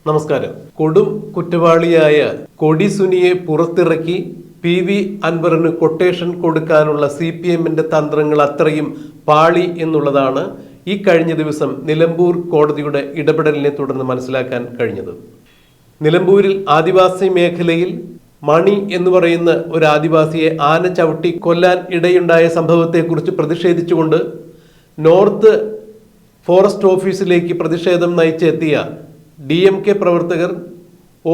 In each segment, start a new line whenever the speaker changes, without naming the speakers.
നമസ്കാരം. കൊടും കുറ്റവാളിയായ കൊടി സുനിയെ പുറത്തിറക്കി PV അൻവറിന് കൊട്ടേഷൻ കൊടുക്കാനുള്ള CPMന്റെ തന്ത്രങ്ങൾ അത്രയും പാളി എന്നുള്ളതാണ് ഈ കഴിഞ്ഞ ദിവസം നിലമ്പൂർ കോടതിയുടെ ഇടപെടലിനെ തുടർന്ന് മനസ്സിലാക്കാൻ കഴിഞ്ഞത്. നിലമ്പൂരിൽ ആദിവാസി മേഖലയിൽ മണി എന്ന് പറയുന്ന ഒരു ആദിവാസിയെ ആന ചവിട്ടി കൊല്ലാൻ ഇടയുണ്ടായ സംഭവത്തെക്കുറിച്ച് പ്രതിഷേധിച്ചുകൊണ്ട് നോർത്ത് ഫോറസ്റ്റ് ഓഫീസിലേക്ക് പ്രതിഷേധം നയിച്ചെത്തിയ DMK പ്രവർത്തകർ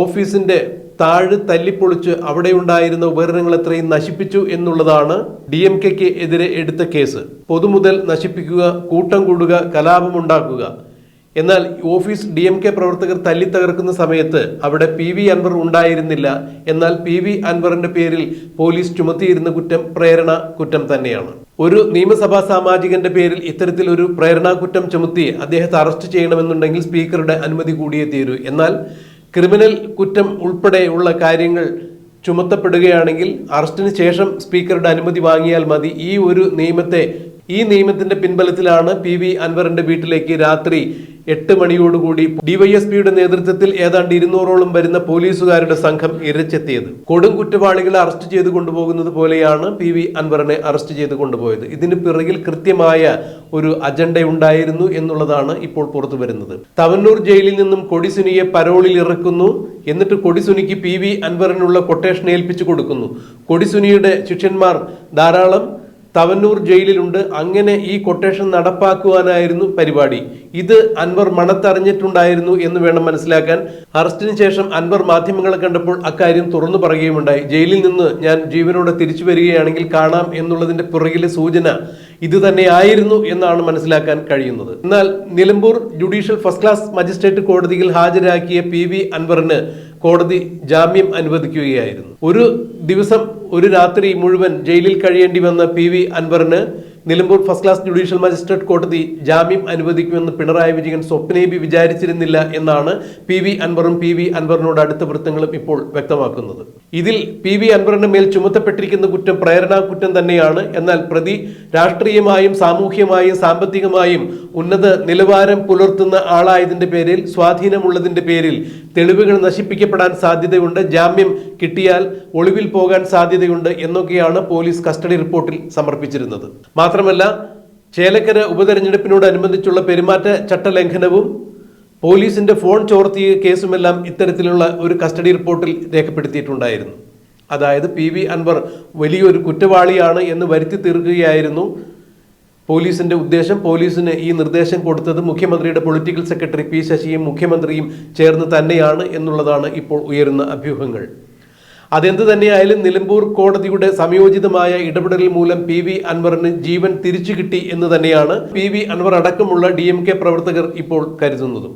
ഓഫീസിന്റെ താഴ് തല്ലിപ്പൊളിച്ച് അവിടെ ഉണ്ടായിരുന്ന ഉപകരണങ്ങൾ എത്രയും നശിപ്പിച്ചു എന്നുള്ളതാണ് DMKക്ക് എതിരെ എടുത്ത കേസ്. പൊതുമുതൽ നശിപ്പിക്കുക, കൂട്ടം കൂടുക, കലാപമുണ്ടാക്കുക. എന്നാൽ ഓഫീസ് DMK പ്രവർത്തകർ തല്ലി തകർക്കുന്ന സമയത്ത് അവിടെ PV അൻവർ ഉണ്ടായിരുന്നില്ല. എന്നാൽ PV അൻവറിന്റെ പേരിൽ പോലീസ് ചുമത്തിയിരുന്ന കുറ്റം പ്രേരണ കുറ്റം തന്നെയാണ്. ഒരു നിയമസഭാ സാമാജികന്റെ പേരിൽ ഇത്തരത്തിൽ ഒരു പ്രേരണാ കുറ്റം ചുമത്തി അദ്ദേഹത്തെ അറസ്റ്റ് ചെയ്യണമെന്നുണ്ടെങ്കിൽ സ്പീക്കറുടെ അനുമതി കൂടിയേ തീരൂ. എന്നാൽ ക്രിമിനൽ കുറ്റം ഉൾപ്പെടെയുള്ള കാര്യങ്ങൾ ചുമത്തപ്പെടുകയാണെങ്കിൽ അറസ്റ്റിന് ശേഷം സ്പീക്കറുടെ അനുമതി വാങ്ങിയാൽ മതി. ഈ നിയമത്തിന്റെ പിൻബലത്തിലാണ് PV അൻവറിന്റെ വീട്ടിലേക്ക് രാത്രി 8 മണിയോടുകൂടി DYSPയുടെ നേതൃത്വത്തിൽ ഏതാണ്ട് 200ഓളം വരുന്ന പോലീസുകാരുടെ സംഘം ഇരച്ചെത്തിയത്. കൊടും കുറ്റവാളികളെ അറസ്റ്റ് ചെയ്ത് കൊണ്ടുപോകുന്നത് പോലെയാണ് PV അൻവറിനെ അറസ്റ്റ് ചെയ്ത് കൊണ്ടുപോയത്. ഇതിന് പിറകിൽ കൃത്യമായ ഒരു അജണ്ട ഉണ്ടായിരുന്നു എന്നുള്ളതാണ് ഇപ്പോൾ പുറത്തു വരുന്നത്. തവന്നൂർ ജയിലിൽ നിന്നും കൊടി സുനിയെ പരോളിൽ ഇറക്കുന്നു. എന്നിട്ട് കൊടി സുനിക്ക് PV അൻവറിനുള്ള കൊട്ടേഷൻ ഏൽപ്പിച്ചു കൊടുക്കുന്നു. കൊടി സുനിയുടെ ശിഷ്യന്മാർ ധാരാളം തവന്നൂർ ജയിലിലുണ്ട്. അങ്ങനെ ഈ കൊട്ടേഷൻ നടപ്പാക്കുവാനായിരുന്നു പരിപാടി. ഇത് അൻവർ മണത്തറിഞ്ഞിട്ടുണ്ടായിരുന്നു എന്ന് വേണം മനസ്സിലാക്കാൻ. അറസ്റ്റിന് ശേഷം അൻവർ മാധ്യമങ്ങളെ കണ്ടപ്പോൾ അക്കാര്യം തുറന്നു പറയുകയുണ്ടായി. ജയിലിൽ നിന്ന് ഞാൻ ജീവനോടെ തിരിച്ചു വരികയാണെങ്കിൽ കാണാം എന്നുള്ളതിന്റെ പുറകിലെ സൂചന ഇത് തന്നെയായിരുന്നു എന്നാണ് മനസ്സിലാക്കാൻ കഴിയുന്നത്. എന്നാൽ Nilambur judicial first class magistrate കോടതിയിൽ ഹാജരാക്കിയ PV അൻവറിന് കോടതി ജാമ്യം അനുവദിക്കുകയായിരുന്നു. ഒരു ദിവസം ഒരു രാത്രി മുഴുവൻ ജയിലിൽ കഴിയേണ്ടി വന്ന PV അൻവറിന് Nilambur first class judicial magistrate കോടതി ജാമ്യം അനുവദിക്കുമെന്ന് പിണറായി വിജയൻ സ്വപ്നേബി വിചാരിച്ചിരുന്നില്ല എന്നാണ് PV അൻവറും PV അൻവറിനോട് അടുത്ത വൃത്തങ്ങളും ഇപ്പോൾ വ്യക്തമാക്കുന്നത്. ഇതിൽ PV അൻവറിന്റെ മേൽ ചുമത്തപ്പെട്ടിരിക്കുന്ന കുറ്റം പ്രേരണാ കുറ്റം തന്നെയാണ്. എന്നാൽ പ്രതി രാഷ്ട്രീയമായും സാമൂഹ്യമായും സാമ്പത്തികമായും ഉന്നത നിലവാരം പുലർത്തുന്ന ആളായതിന്റെ പേരിൽ, സ്വാധീനമുള്ളതിന്റെ പേരിൽ തെളിവുകൾ നശിപ്പിക്കപ്പെടാൻ സാധ്യതയുണ്ട്, ജാമ്യം കിട്ടിയാൽ ഒളിവിൽ പോകാൻ സാധ്യതയുണ്ട് എന്നൊക്കെയാണ് പോലീസ് കസ്റ്റഡി റിപ്പോർട്ടിൽ സമർപ്പിച്ചിരുന്നത്. മാത്രമല്ല, ചേലക്കര ഉപതെരഞ്ഞെടുപ്പിനോടനുബന്ധിച്ചുള്ള പെരുമാറ്റ ചട്ടലംഘനവും പോലീസിന്റെ ഫോൺ ചോർത്തിയ കേസുമെല്ലാം ഇത്തരത്തിലുള്ള ഒരു കസ്റ്റഡി റിപ്പോർട്ടിൽ രേഖപ്പെടുത്തിയിട്ടുണ്ടായിരുന്നു. അതായത് PV അൻവർ വലിയൊരു കുറ്റവാളിയാണ് എന്ന് വരുത്തി തീർക്കുകയായിരുന്നു പോലീസിന്റെ ഉദ്ദേശം. പോലീസിന് ഈ നിർദ്ദേശം കൊടുത്തത് മുഖ്യമന്ത്രിയുടെ പൊളിറ്റിക്കൽ സെക്രട്ടറി P ശശിയും മുഖ്യമന്ത്രിയും ചേർന്ന് തന്നെയാണ് എന്നുള്ളതാണ് ഇപ്പോൾ ഉയരുന്ന അഭ്യൂഹങ്ങൾ. അതെന്ത് തന്നെയായാലും നിലമ്പൂർ കോടതിയുടെ സംയോജിതമായ ഇടപെടൽ മൂലം PV അൻവറിന് ജീവൻ തിരിച്ചു കിട്ടി എന്ന് തന്നെയാണ് PV അൻവർ അടക്കമുള്ള DMK പ്രവർത്തകർ ഇപ്പോൾ കരുതുന്നതും.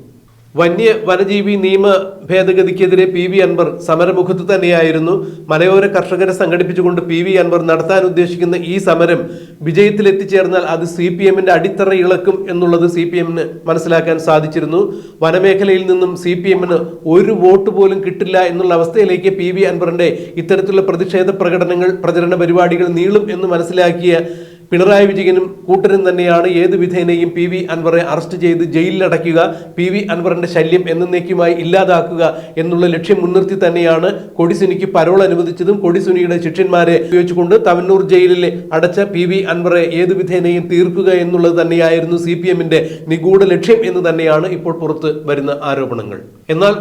വന്യവനജീവി നിയമ ഭേദഗതിക്കെതിരെ PV അൻവർ സമരമുഖത്ത് തന്നെയായിരുന്നു. മലയോര കർഷകരെ സംഘടിപ്പിച്ചുകൊണ്ട് PV അൻവർ നടത്താൻ ഉദ്ദേശിക്കുന്ന ഈ സമരം വിജയത്തിലെത്തിച്ചേർന്നാൽ അത് CPMന്റെ അടിത്തറ ഇളക്കും എന്നുള്ളത് CPMന് മനസ്സിലാക്കാൻ സാധിച്ചിരുന്നു. വനമേഖലയിൽ നിന്നും CPMന് ഒരു വോട്ട് പോലും കിട്ടില്ല എന്നുള്ള അവസ്ഥയിലേക്ക് PV അൻവറിന്റെ ഇത്തരത്തിലുള്ള പ്രതിഷേധ പ്രകടനങ്ങൾ, പ്രചരണ പരിപാടികൾ നീളും എന്ന് മനസ്സിലാക്കിയ പിണറായി വിജയനും കൂട്ടരും തന്നെയാണ് ഏത് വിധേനയും PV അൻവറെ അറസ്റ്റ് ചെയ്ത് ജയിലിലടയ്ക്കുക, PV അൻവറിന്റെ ശല്യം എന്നേക്കുമായി ഇല്ലാതാക്കുക എന്നുള്ള ലക്ഷ്യം മുൻനിർത്തി തന്നെയാണ് കൊടി സുനിക്ക് പരോൾ അനുവദിച്ചതും കൊടി സുനിയുടെ ശിഷ്യന്മാരെ ഉപയോഗിച്ചുകൊണ്ട് തവന്നൂർ ജയിലിൽ അടച്ച PV അൻവറെ ഏത് വിധേനയും തീർക്കുക എന്നുള്ളത് തന്നെയായിരുന്നു CPMന്റെ നിഗൂഢ ലക്ഷ്യം എന്ന് തന്നെയാണ് ഇപ്പോൾ പുറത്ത് വരുന്ന ആരോപണങ്ങൾ. എന്നാൽ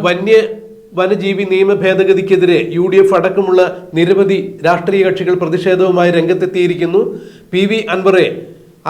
വനജീവി നിയമ ഭേദഗതിക്കെതിരെ UDF അടക്കമുള്ള നിരവധി രാഷ്ട്രീയ കക്ഷികൾ പ്രതിഷേധവുമായി രംഗത്തെത്തിയിരിക്കുന്നു. PV അൻവറെ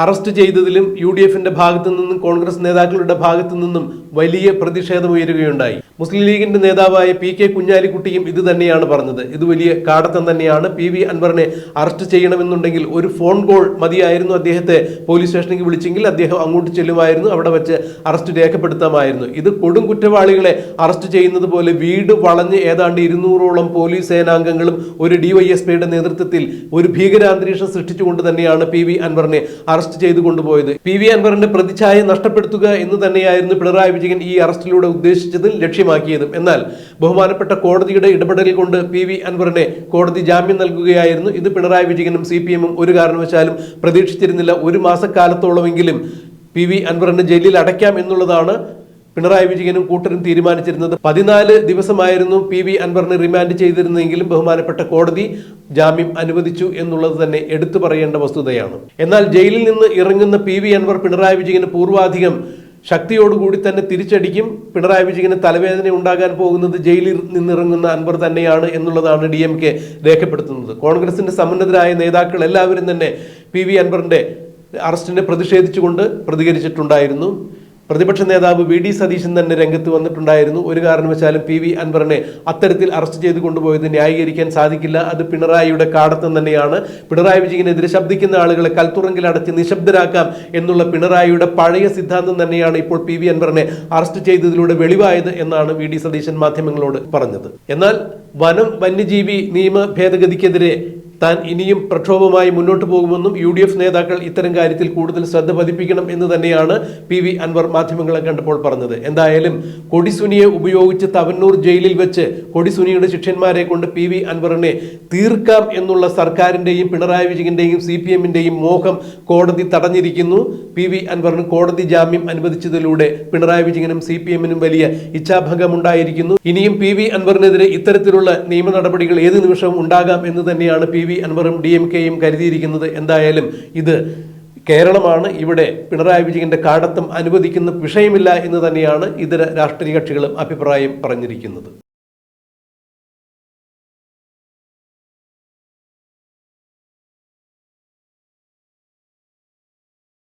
അറസ്റ്റ് ചെയ്തതിലും UDFന്റെ ഭാഗത്തു നിന്നും കോൺഗ്രസ് നേതാക്കളുടെ ഭാഗത്തു നിന്നും വലിയ പ്രതിഷേധം ഉയരുകയുണ്ടായി. മുസ്ലിം ലീഗിന്റെ നേതാവായ PK കുഞ്ഞാലിക്കുട്ടിയും ഇത് തന്നെയാണ് പറഞ്ഞത്. ഇത് വലിയ കാടത്തം തന്നെയാണ്. PV അൻവറിനെ അറസ്റ്റ് ചെയ്യണമെന്നുണ്ടെങ്കിൽ ഒരു ഫോൺ കോൾ മതിയായിരുന്നു. അദ്ദേഹത്തെ പോലീസ് സ്റ്റേഷനിലേക്ക് വിളിച്ചെങ്കിൽ അദ്ദേഹം അങ്ങോട്ട് ചെല്ലുമായിരുന്നു, അവിടെ വെച്ച് അറസ്റ്റ് രേഖപ്പെടുത്താമായിരുന്നു. ഇത് കൊടും കുറ്റവാളികളെ അറസ്റ്റ് ചെയ്യുന്നത് പോലെ വീട് വളഞ്ഞ് ഏതാണ്ട് 200ഓളം പോലീസ് സേനാംഗങ്ങളും ഒരു DYSPയുടെ നേതൃത്വത്തിൽ ഒരു ഭീകരാന്തരീക്ഷം സൃഷ്ടിച്ചുകൊണ്ട് തന്നെയാണ് PV അൻവറിനെ അറസ്റ്റ് ചെയ്തു കൊണ്ടുപോയത്. PV അൻവറിന്റെ പ്രതിച്ഛായ നഷ്ടപ്പെടുത്തുക എന്ന് തന്നെയായിരുന്നു പിണറായി വിജയൻ ഈ അറസ്റ്റിലൂടെ ഉദ്ദേശിച്ചതും ലക്ഷ്യമാക്കിയതും. എന്നാൽ ബഹുമാനപ്പെട്ട കോടതിയുടെ ഇടപെടൽ കൊണ്ട് PV അൻവറിനെ കോടതി ജാമ്യം നൽകുകയായിരുന്നു. ഇത് പിണറായി വിജയനും CPMും ഒരു കാരണവശാലും പ്രതീക്ഷിച്ചിരുന്നില്ല. ഒരു മാസക്കാലത്തോളമെങ്കിലും PV അൻവറിനെ ജയിലിൽ അടയ്ക്കാം എന്നുള്ളതാണ് പിണറായി വിജയനും കൂട്ടരും തീരുമാനിച്ചിരുന്നത്. 14 ദിവസമായിരുന്നു PV അൻവറിനെ റിമാൻഡ് ചെയ്തിരുന്നെങ്കിലും ബഹുമാനപ്പെട്ട കോടതി ജാമ്യം അനുവദിച്ചു എന്നുള്ളത് തന്നെ എടുത്തു പറയേണ്ട വസ്തുതയാണ്. എന്നാൽ ജയിലിൽ നിന്ന് ഇറങ്ങുന്ന PV അൻവർ പിണറായി വിജയന് പൂർവാധികം ശക്തിയോടുകൂടി തന്നെ തിരിച്ചടിക്കും. പിണറായി വിജയന് തലവേദന ഉണ്ടാകാൻ പോകുന്നത് ജയിലിൽ നിന്നിറങ്ങുന്ന അൻവർ തന്നെയാണ് എന്നുള്ളതാണ് DMK രേഖപ്പെടുത്തുന്നത്. കോൺഗ്രസിന്റെ സമുന്നതരായ നേതാക്കൾ എല്ലാവരും തന്നെ PV അൻവറിന്റെ അറസ്റ്റിനെ പ്രതിഷേധിച്ചുകൊണ്ട് പ്രതികരിച്ചിട്ടുണ്ടായിരുന്നു. പ്രതിപക്ഷ നേതാവ് VD സതീശൻ തന്നെ രംഗത്ത് വന്നിട്ടുണ്ടായിരുന്നു. ഒരു കാരണവശാലും PV അൻവറിനെ അത്തരത്തിൽ അറസ്റ്റ് ചെയ്ത് കൊണ്ടുപോയത് ന്യായീകരിക്കാൻ സാധിക്കില്ല. അത് പിണറായിയുടെ കാടത്തം തന്നെയാണ്. പിണറായി വിജയനെതിരെ ശബ്ദിക്കുന്ന ആളുകളെ കൽത്തുറങ്കിൽ അടച്ച് നിശബ്ദരാക്കാം എന്നുള്ള പിണറായിയുടെ പഴയ സിദ്ധാന്തം തന്നെയാണ് ഇപ്പോൾ PV അൻവറിനെ അറസ്റ്റ് ചെയ്തതിലൂടെ വെളിവായത് എന്നാണ് VD സതീശൻ മാധ്യമങ്ങളോട് പറഞ്ഞത്. എന്നാൽ വനം വന്യജീവി നിയമ ഭേദഗതിക്കെതിരെ താൻ ഇനിയും പ്രക്ഷോഭമായി മുന്നോട്ട് പോകുമെന്നും UDF നേതാക്കൾ ഇത്തരം കാര്യത്തിൽ കൂടുതൽ ശ്രദ്ധ പതിപ്പിക്കണം എന്ന് തന്നെയാണ് PV അൻവർ മാധ്യമങ്ങളെ കണ്ടപ്പോൾ പറഞ്ഞത്. എന്തായാലും കൊടിസുനിയെ ഉപയോഗിച്ച് തവന്നൂർ ജയിലിൽ വെച്ച് കൊടിസുനിയുടെ ശിഷ്യന്മാരെ കൊണ്ട് PV അൻവറിനെ തീർക്കാം എന്നുള്ള സർക്കാരിന്റെയും പിണറായി വിജയന്റെയും CPMന്റെയും മോഹം കോടതി തടഞ്ഞിരിക്കുന്നു. PV അൻവറിന് കോടതി ജാമ്യം അനുവദിച്ചതിലൂടെ പിണറായി വിജയനും CPMനും വലിയ ഇച്ഛാഭംഗമുണ്ടായിരിക്കുന്നു. ഇനിയും PV അൻവറിനെതിരെ ഇത്തരത്തിലുള്ള നിയമ നടപടികൾ ഏത് നിമിഷവും ഉണ്ടാകാം എന്ന് തന്നെയാണ് PV അൻവറും DMKയും കരുതിയിരിക്കുന്നത്. എന്തായാലും ഇത് കേരളമാണ്. ഇവിടെ പിണറായി വിജയന്റെ കാടത്തം അനുവദിക്കുന്ന വിഷയമില്ല എന്ന് തന്നെയാണ് ഇതര രാഷ്ട്രീയ കക്ഷികളും അഭിപ്രായം പറഞ്ഞിരിക്കുന്നത്.